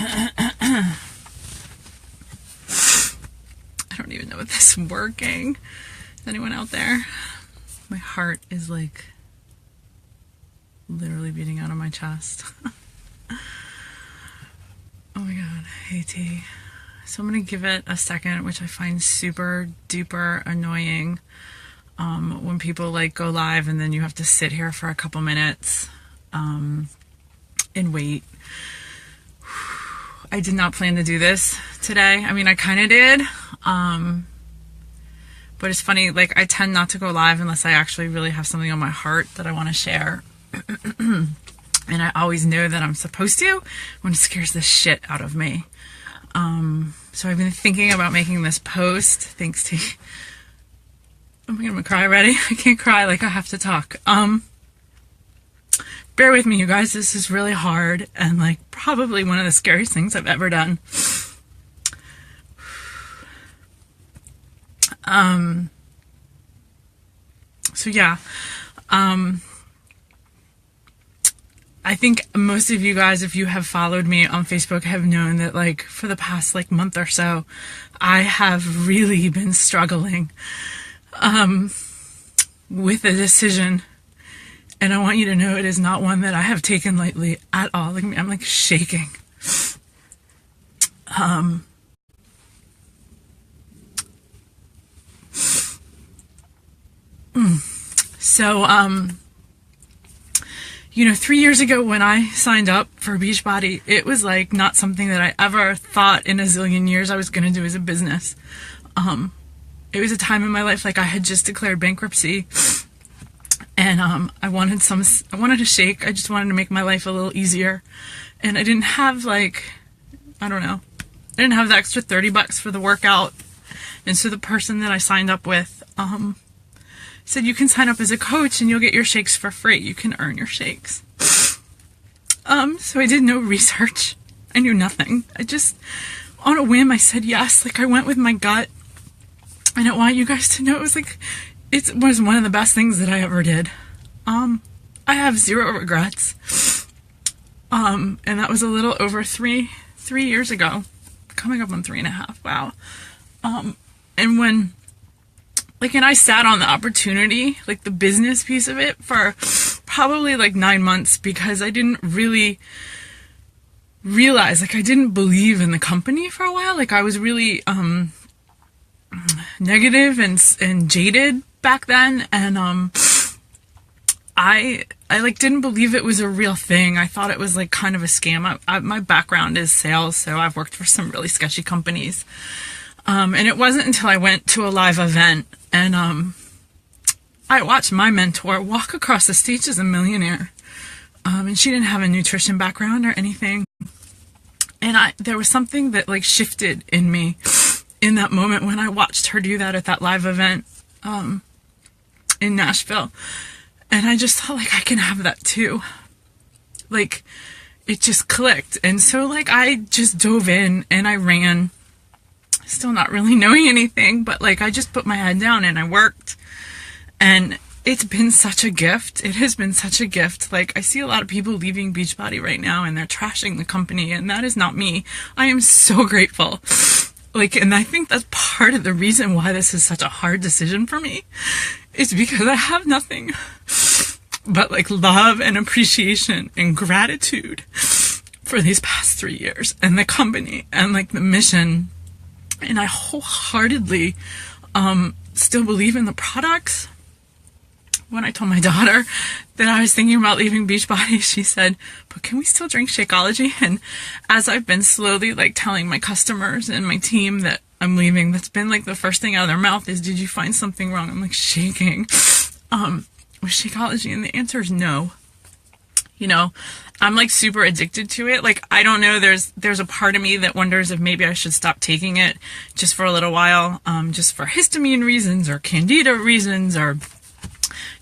I don't even know if this is working. Is anyone out there? My heart is like literally beating out of my chest. Oh my god, hey T. So I'm gonna give it a second, which I find super duper annoying. When people like go live and then you have to sit here for a couple minutes and wait. I did not plan to do this today. I mean, I kind of did. But it's funny, like I tend not to go live unless I actually really have something on my heart that I want to share. And I always know that I'm supposed to when it scares the shit out of me. So I've been thinking about making this post. Thanks, T. I'm gonna cry already. I can't cry, like I have to talk. Bear with me, you guys. This is really hard and like probably one of the scariest things I've ever done. So yeah. I think most of you guys, if you have followed me on Facebook, have known that like for the past like month or so, I have really been struggling with a decision. And I want you to know it is not one that I have taken lightly at all. Like, I'm like shaking. So, you know, 3 years ago when I signed up for Beachbody, it was like not something that I ever thought in a zillion years I was going to do as a business. It was a time in my life, like I had just declared bankruptcy and, I wanted a shake. I just wanted to make my life a little easier. And I didn't have like, I don't know, I didn't have the extra $30 for the workout. And so the person that I signed up with, said you can sign up as a coach and you'll get your shakes for free. You can earn your shakes. So I did no research. I knew nothing. I just, on a whim, I said yes. Like I went with my gut. And I want you guys to know it was like, it was one of the best things that I ever did. I have zero regrets. And that was a little over three years ago. Coming up on 3.5. Wow. And when, like, and I sat on the opportunity, like the business piece of it for probably like 9 months because I didn't really realize, like I didn't believe in the company for a while. Like I was really, negative and jaded back then. And, I like didn't believe it was a real thing. I thought it was like kind of a scam. My background is sales, so I've worked for some really sketchy companies. And it wasn't until I went to a live event and I watched my mentor walk across the stage as a millionaire. And she didn't have a nutrition background or anything. And there was something that like shifted in me in that moment when I watched her do that at that live event in Nashville. And I just thought like I can have that too. Like it just clicked. And so like I just dove in and I ran. Still not really knowing anything, but like I just put my head down and I worked. And it's been such a gift. It has been such a gift. Like I see a lot of people leaving Beachbody right now and they're trashing the company, and that is not me. I am so grateful. Like, and I think that's part of the reason why this is such a hard decision for me is because I have nothing but like love and appreciation and gratitude for these past 3 years and the company and like the mission. And I wholeheartedly still believe in the products. When I told my daughter that I was thinking about leaving Beachbody, she said, but can we still drink Shakeology? And as I've been slowly like telling my customers and my team that I'm leaving, that's been like the first thing out of their mouth is, did you find something wrong? I'm like shaking with Shakeology. And the answer is no. You know, I'm like super addicted to it. Like, I don't know, there's a part of me that wonders if maybe I should stop taking it just for a little while, just for histamine reasons or candida reasons, or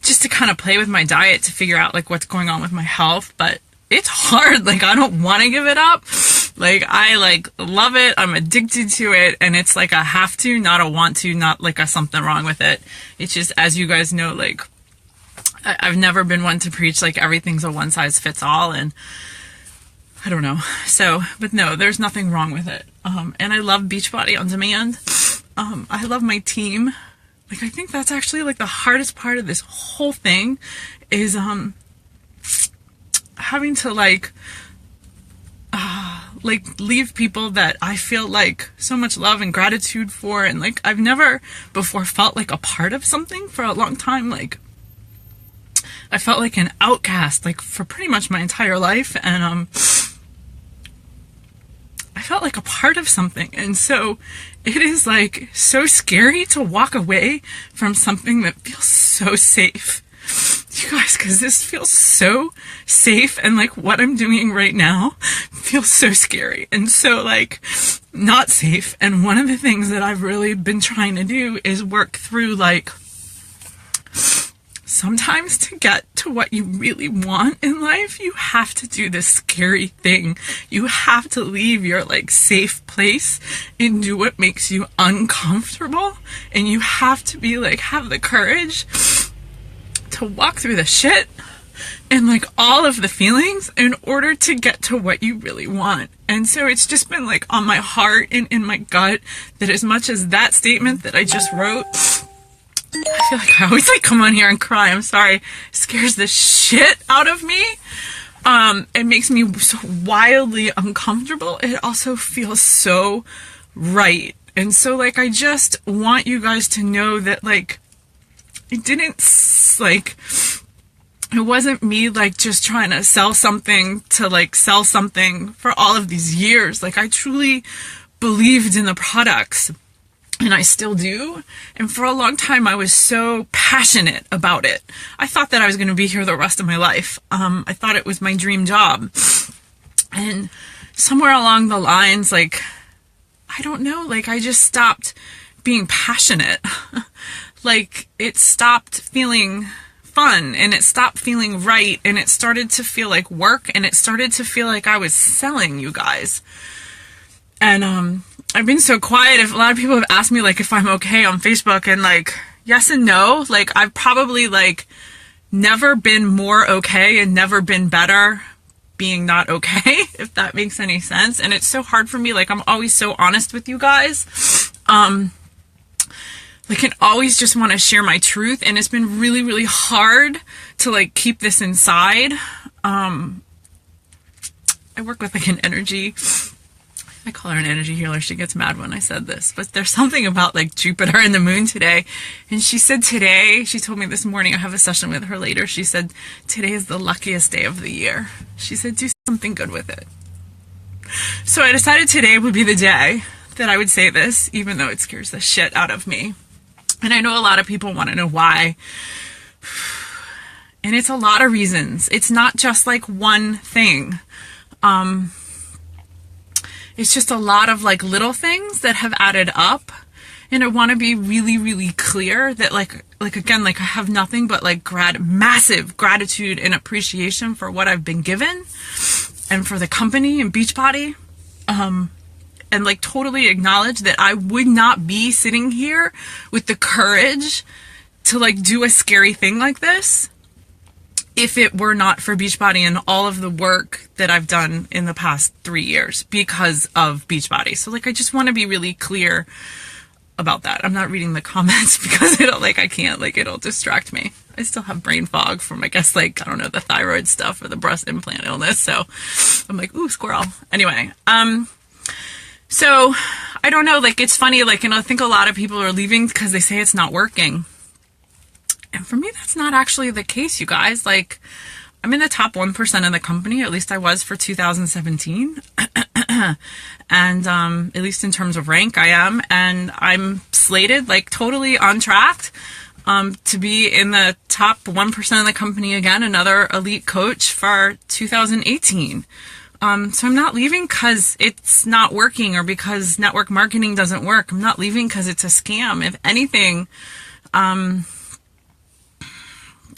just to kind of play with my diet to figure out like what's going on with my health. But it's hard. Like, I don't want to give it up. Like, I like love it. I'm addicted to it. And it's like a have to, not a want to, not like a something wrong with it. It's just, as you guys know, like, I've never been one to preach like everything's a one size fits all. And I don't know. So, but no, there's nothing wrong with it. And I love Beachbody On Demand. I love my team. Like, I think that's actually like the hardest part of this whole thing is, having to like leave people that I feel like so much love and gratitude for. And like, I've never before felt like a part of something for a long time. Like, I felt like an outcast, like for pretty much my entire life. And, I felt like a part of something. And so it is like so scary to walk away from something that feels so safe. You guys, because this feels so safe, and like what I'm doing right now feels so scary and so like not safe. And one of the things that I've really been trying to do is work through like, sometimes to get to what you really want in life, you have to do this scary thing. You have to leave your like safe place and do what makes you uncomfortable. And you have to be like, have the courage to walk through the shit and like all of the feelings in order to get to what you really want. And so it's just been like on my heart and in my gut that as much as that statement that I just wrote, I feel like I always like come on here and cry. I'm sorry. It scares the shit out of me. It makes me so wildly uncomfortable. It also feels so right. And so like, I just want you guys to know that like, it didn't like, it wasn't me like just trying to sell something to like sell something for all of these years. Like, I truly believed in the products. And I still do. And for a long time, I was so passionate about it. I thought that I was going to be here the rest of my life. I thought it was my dream job. And somewhere along the lines, like, I don't know, like I just stopped being passionate. Like, it stopped feeling fun and it stopped feeling right. And it started to feel like work, and it started to feel like I was selling, you guys. And, I've been so quiet. If a lot of people have asked me like if I'm okay on Facebook, and like yes and no. Like, I've probably like never been more okay and never been better being not okay, if that makes any sense. And it's so hard for me. Like, I'm always so honest with you guys. Like, I always just want to share my truth, and it's been really, really hard to like keep this inside. I work with like an energy, I call her an energy healer. She gets mad when I said this, but there's something about like Jupiter and the moon today. And she said today, she told me this morning, I have a session with her later. She said, today is the luckiest day of the year. She said, do something good with it. So I decided today would be the day that I would say this, even though it scares the shit out of me. And I know a lot of people want to know why. And it's a lot of reasons. It's not just like one thing. It's just a lot of like little things that have added up. And I want to be really, really clear that like again, like I have nothing but like massive gratitude and appreciation for what I've been given and for the company and Beachbody. And like totally acknowledge that I would not be sitting here with the courage to like do a scary thing like this if it were not for Beachbody and all of the work that I've done in the past 3 years because of Beachbody. So like, I just want to be really clear about that. I'm not reading the comments because I can't, like, it'll distract me. I still have brain fog from, I guess, like, I don't know, the thyroid stuff or the breast implant illness. So I'm like, ooh, squirrel. Anyway, so I don't know, like, it's funny, like, and I think a lot of people are leaving because they say it's not working. And for me, that's not actually the case, you guys. Like, I'm in the top 1% of the company, at least I was for 2017. And at least in terms of rank, I am. And I'm slated, like, totally on track to be in the top 1% of the company again, another elite coach for 2018. So I'm not leaving because it's not working or because network marketing doesn't work. I'm not leaving because it's a scam. If anything,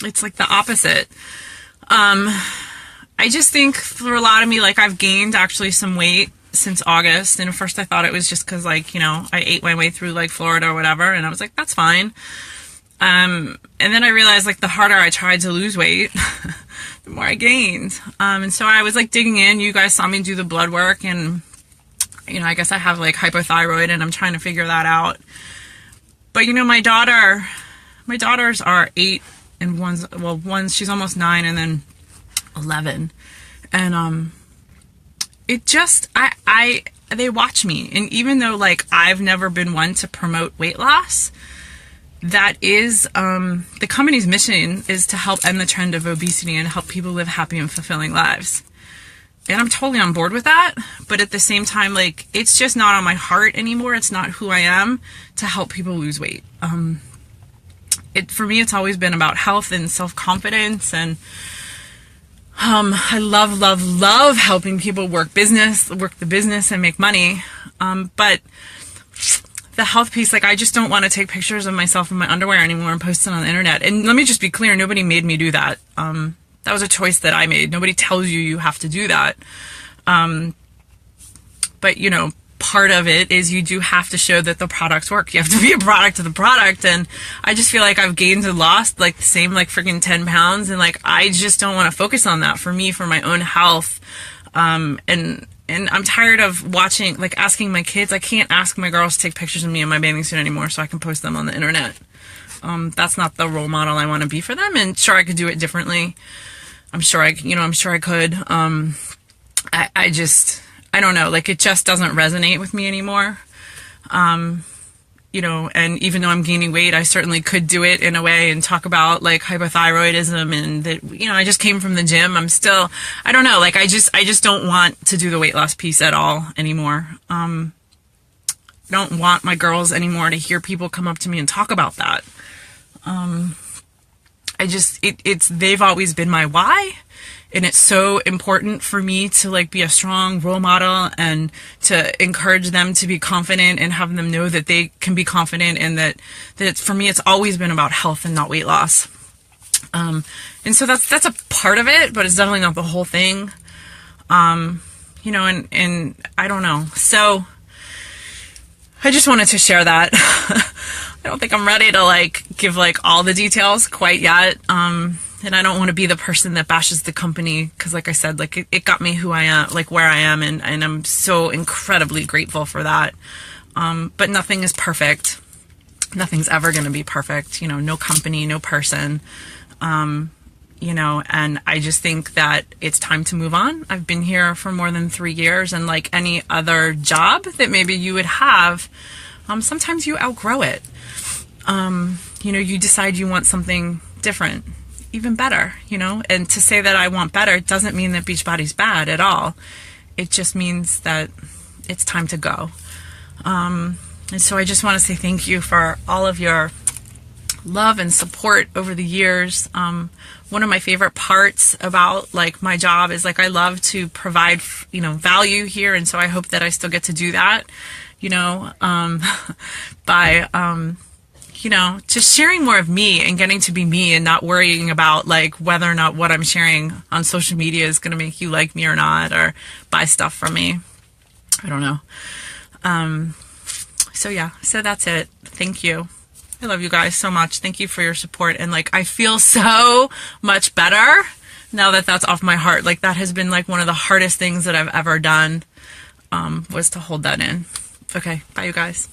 it's like the opposite. I just think for a lot of me, like, I've gained actually some weight since August. And at first I thought it was just because, like, you know, I ate my way through like Florida or whatever. And I was like, that's fine. And then I realized, like, the harder I tried to lose weight, the more I gained. And so I was like digging in. You guys saw me do the blood work, and I guess I have like hypothyroid, and I'm trying to figure that out. But my daughters are 8 and one's she's almost 9, and then 11. And it just they watch me, and even though like I've never been one to promote weight loss, that is the company's mission is to help end the trend of obesity and help people live happy and fulfilling lives. And I'm totally on board with that, but at the same time, like, it's just not on my heart anymore. It's not who I am to help people lose weight. For me, it's always been about health and self-confidence, and I love helping people work the business and make money. But the health piece, like, I just don't want to take pictures of myself in my underwear anymore and post it on the internet. And let me just be clear, nobody made me do that. That was a choice that I made. Nobody tells you have to do that. But part of it is you do have to show that the products work. You have to be a product of the product. And I just feel like I've gained and lost like the same like freaking 10 pounds. And like, I just don't want to focus on that for me, for my own health. And I'm tired of watching, like, asking my kids. I can't ask my girls to take pictures of me in my bathing suit anymore so I can post them on the internet. That's not the role model I want to be for them. And sure, I could do it differently. I'm sure I could. I don't know, like, it just doesn't resonate with me anymore. And even though I'm gaining weight, I certainly could do it in a way and talk about like hypothyroidism and that, I just came from the gym. I don't know, like, I just don't want to do the weight loss piece at all anymore. I don't want my girls anymore to hear people come up to me and talk about that. They've always been my why. And it's so important for me to like be a strong role model and to encourage them to be confident and have them know that they can be confident, and that for me, it's always been about health and not weight loss. And so that's a part of it, but it's definitely not the whole thing. And I don't know. So I just wanted to share that. I don't think I'm ready to like give like all the details quite yet. And I don't want to be the person that bashes the company, because like I said, like it got me who I am, like where I am, and I'm so incredibly grateful for that. But nothing is perfect. Nothing's ever going to be perfect. No company, no person. And I just think that it's time to move on. I've been here for more than 3 years, and like any other job that maybe you would have, sometimes you outgrow it. You decide you want something different, even better, and to say that I want better doesn't mean that Beachbody's bad at all. It just means that it's time to go. And so I just want to say thank you for all of your love and support over the years. One of my favorite parts about like my job is like I love to provide value here, and so I hope that I still get to do that by just sharing more of me and getting to be me, and not worrying about like whether or not what I'm sharing on social media is going to make you like me or not, or buy stuff from me. I don't know. So that's it. Thank you. I love you guys so much. Thank you for your support. And like, I feel so much better now that that's off my heart. Like, that has been like one of the hardest things that I've ever done, was to hold that in. Okay. Bye, you guys.